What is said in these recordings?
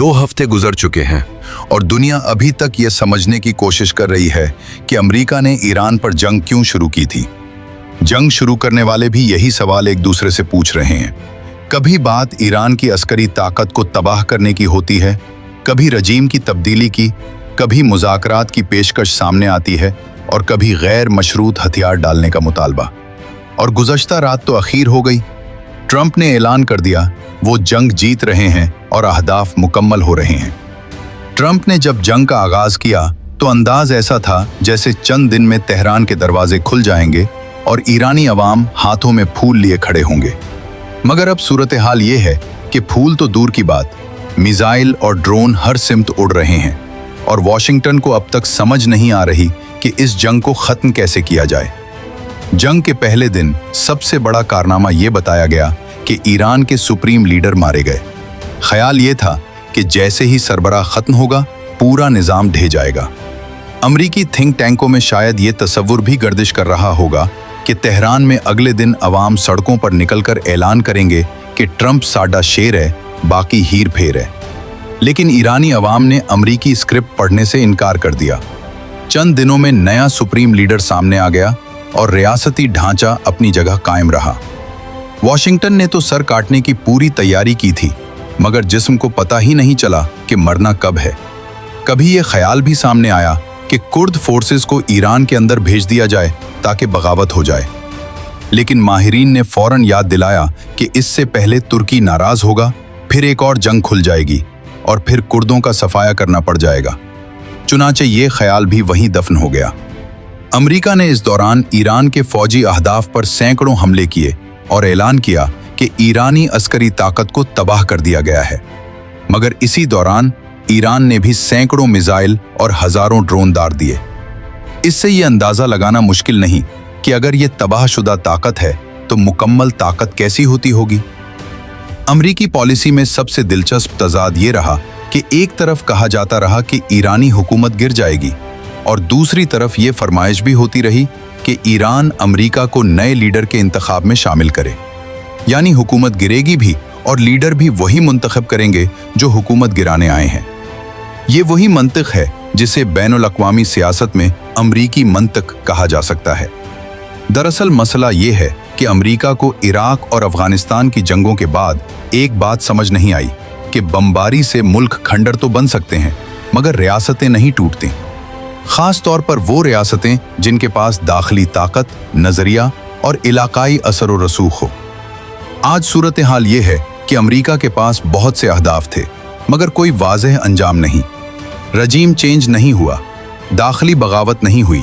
2 हफ्ते गुजर चुके हैं और दुनिया अभी तक ये समझने की कोशिश कर रही है कि अमेरिका ने ईरान पर जंग क्यों शुरू की थी। जंग शुरू करने वाले भी यही सवाल एक दूसरे से पूछ रहे हैं। कभी बात ईरान की अस्करी ताकत को तबाह करने की होती है, कभी रजीम की तब्दीली की, कभी मुज़ाकरात की पेशकश सामने आती है और कभी गैर मशरूत हथियार डालने का मुतालबा। और गुज़श्ता रात तो अखीर हो गई। ट्रंप ने ऐलान कर दिया वो जंग जीत रहे हैं और अहदाफ मुकम्मल हो रहे हैं। ट्रंप ने जब जंग का आगाज किया तो अंदाज ऐसा था जैसे चंद दिन में तेहरान के दरवाजे खुल जाएंगे और ईरानी अवाम हाथों में फूल लिए खड़े होंगे। मगर अब सूरत हाल ये है कि फूल तो दूर की बात, मिसाइल और ड्रोन हर सिमत उड़ रहे हैं और वॉशिंगटन को अब तक समझ नहीं आ रही कि इस जंग को ख़त्म कैसे किया जाए। जंग के पहले दिन सबसे बड़ा कारनामा ये बताया गया कि ईरान के सुप्रीम लीडर मारे गए। ख्याल ये था कि जैसे ही सरबराह खत्म होगा पूरा निज़ाम ढह जाएगा। अमरीकी थिंक टैंकों में शायद ये तसव्वुर भी गर्दिश कर रहा होगा कि तेहरान में अगले दिन अवाम सड़कों पर निकलकर ऐलान करेंगे कि ट्रंप साडा शेर है, बाकी हीर फेर है। लेकिन ईरानी अवाम ने अमरीकी स्क्रिप्ट पढ़ने से इनकार कर दिया। चंद दिनों में नया सुप्रीम लीडर सामने आ गया और रियासती ढांचा अपनी जगह कायम रहा। वॉशिंगटन ने तो सर काटने की पूरी तैयारी की थी, मगर जिस्म को पता ही नहीं चला कि मरना कब है। कभी ये ख्याल भी सामने आया कि कुर्द फोर्सेस को ईरान के अंदर भेज दिया जाए ताकि बगावत हो जाए। लेकिन माहिरीन ने फौरन याद दिलाया कि इससे पहले तुर्की नाराज होगा, फिर एक और जंग खुल जाएगी और फिर कुर्दों का सफाया करना पड़ जाएगा। चुनाचे ये ख्याल भी वहीं दफन हो गया। अमेरिका ने इस दौरान ईरान के फौजी अहदाफ पर सैकड़ों हमले किए और ऐलान किया कि ईरानी अस्करी ताकत को तबाह कर दिया गया है। मगर इसी दौरान ईरान ने भी सैकड़ों मिसाइल और हजारों ड्रोन दाग दिए। इससे ये अंदाजा लगाना मुश्किल नहीं कि अगर ये तबाहशुदा ताकत है तो मुकम्मल ताकत कैसी होती होगी। अमरीकी पॉलिसी में सबसे दिलचस्प तजाद ये रहा कि एक तरफ कहा जाता रहा कि ईरानी हुकूमत गिर जाएगी और दूसरी तरफ ये फरमाइश भी होती रही कि ईरान अमरीका को नए लीडर के इंतखाब में शामिल करे। यानी हुकूमत गिरेगी भी और लीडर भी वही मुंतखब करेंगे जो हुकूमत गिराने आए हैं। ये वही मंतिक है जिसे बैनुल अक़वामी सियासत में अमरीकी मंतिक कहा जा सकता है। दरअसल मसला ये है कि अमरीका को इराक और अफगानिस्तान की जंगों के बाद एक बात समझ नहीं आई कि बमबारी से मुल्क खंडर तो बन सकते हैं मगर रियासतें नहीं टूटती। खास तौर पर वो रियासतें जिनके पास दाखिली ताकत, नजरिया और इलाकाई असर व रसूख हो। आज सूरत हाल ये है कि अमरीका के पास बहुत से अहदाफ थे मगर कोई वाज़ेह अंजाम नहीं। रजीम चेंज नहीं हुआ, दाखिली बगावत नहीं हुई,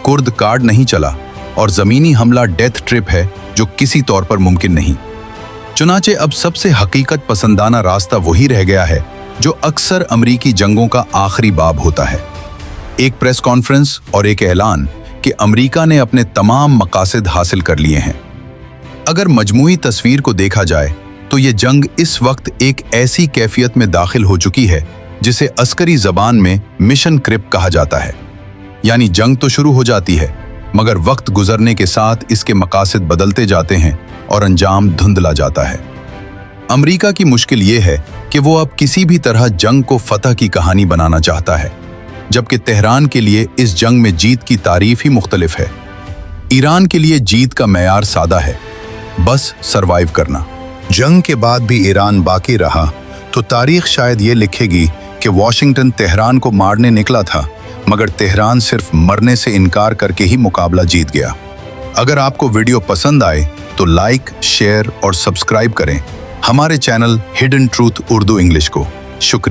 कुर्द कार्ड नहीं चला और ज़मीनी हमला डेथ ट्रिप है जो किसी तौर पर मुमकिन नहीं। चुनाचे अब सबसे हकीकत पसंदाना रास्ता वही रह गया है जो अक्सर अमरीकी जंगों का आखिरी बाब होता है। एक प्रेस कॉन्फ्रेंस और एक ऐलान कि अमरीका ने अपने तमाम मकासद हासिल कर लिए हैं। अगर मजमूई तस्वीर को देखा जाए तो ये जंग इस वक्त एक ऐसी कैफियत में दाखिल हो चुकी है जिसे अस्करी ज़बान में मिशन क्रिप कहा जाता है। यानी जंग तो शुरू हो जाती है मगर वक्त गुजरने के साथ इसके मकासद बदलते जाते हैं और अंजाम धुंधला जाता है। अमरीका की मुश्किल ये है कि वो अब किसी भी तरह जंग को फतह की कहानी बनाना चाहता है, जबकि तेहरान के लिए इस जंग में जीत की तारीफ ही मुख्तलिफ है। ईरान के लिए जीत का मेयार सादा है, बस सरवाइव करना। जंग के बाद भी ईरान बाकी रहा तो तारीख शायद ये लिखेगी कि वॉशिंगटन तेहरान को मारने निकला था मगर तेहरान सिर्फ मरने से इनकार करके ही मुकाबला जीत गया। अगर आपको वीडियो पसंद आए तो लाइक, शेयर और सब्सक्राइब करें हमारे channel hidden truth Urdu English को। शुक्रिया।